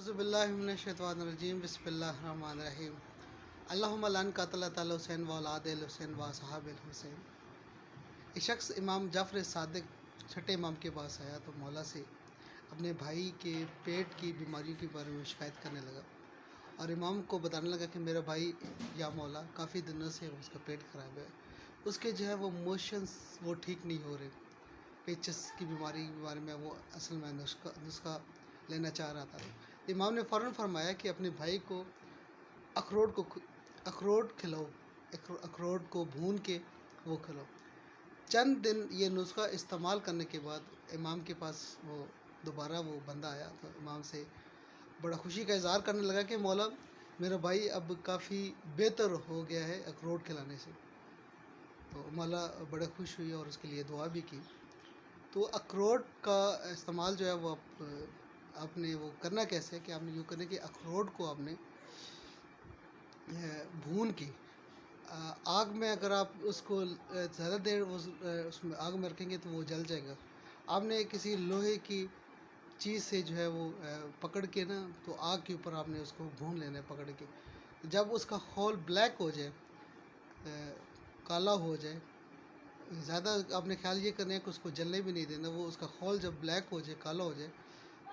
اعوذ باللہ من الشیطان الرجیم بسم اللہ الرحمن الرحیم اللہم لعن قاتلۃ الحسین و اولاد الحسین و اصحاب الحسین۔ ایک شخص امام جعفر صادق چھٹے امام کے پاس آیا تو مولا سے اپنے بھائی کے پیٹ کی بیماریوں کے بارے میں شکایت کرنے لگا، اور امام کو بتانے لگا کہ میرا بھائی یا مولا کافی دنوں سے اس کا پیٹ خراب ہے، اس کے جو ہے وہ موشنز وہ ٹھیک نہیں ہو رہے، پیچس کی بیماری کے بارے میں وہ اصل میں نسخہ لینا چاہ رہا تھا۔ امام نے فوراً فرمایا کہ اپنے بھائی کو اخروٹ کھلاؤ، اخروٹ کو بھون کے وہ کھلاؤ۔ چند دن یہ نسخہ استعمال کرنے کے بعد امام کے پاس وہ دوبارہ وہ بندہ آیا تو امام سے بڑا خوشی کا اظہار کرنے لگا کہ مولا میرا بھائی اب کافی بہتر ہو گیا ہے اخروٹ کھلانے سے۔ تو مولا بڑے خوش ہوئی اور اس کے لیے دعا بھی کی۔ تو اخروٹ کا استعمال جو ہے وہ آپ نے وہ کرنا کیسے ہے کہ آپ نے یوں کرنا کہ اخروٹ کو آپ نے بھون کے آگ میں، اگر آپ اس کو زیادہ دیر اس میں آگ میں رکھیں گے تو وہ جل جائے گا۔ آپ نے کسی لوہے کی چیز سے جو ہے وہ پکڑ کے نا تو آگ کے اوپر آپ نے اس کو بھون لینا ہے پکڑ کے۔ جب اس کا خول بلیک ہو جائے، کالا ہو جائے، زیادہ آپ نے خیال یہ کرنا ہے کہ اس کو جلنے بھی نہیں دینا، وہ اس کا خول جب بلیک ہو جائے، کالا ہو جائے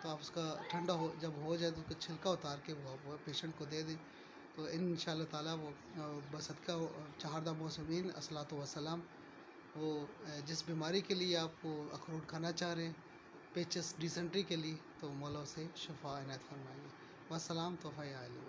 تو آپ اس کا ٹھنڈا جب ہو جائے تو اس کا چھلکا اتار کے وہ پیشنٹ کو دے دیں، تو انشاءاللہ تعالیٰ وہ بصدقہ چہاردہ معصومین الصلاۃ والسلام وہ جس بیماری کے لیے آپ وہ اخروٹ کھانا چاہ رہے ہیں، پیچس ڈیسنٹری کے لیے، تو مولا سے شفا عنایت فرمائیں گے۔ والسلام توفیع علی۔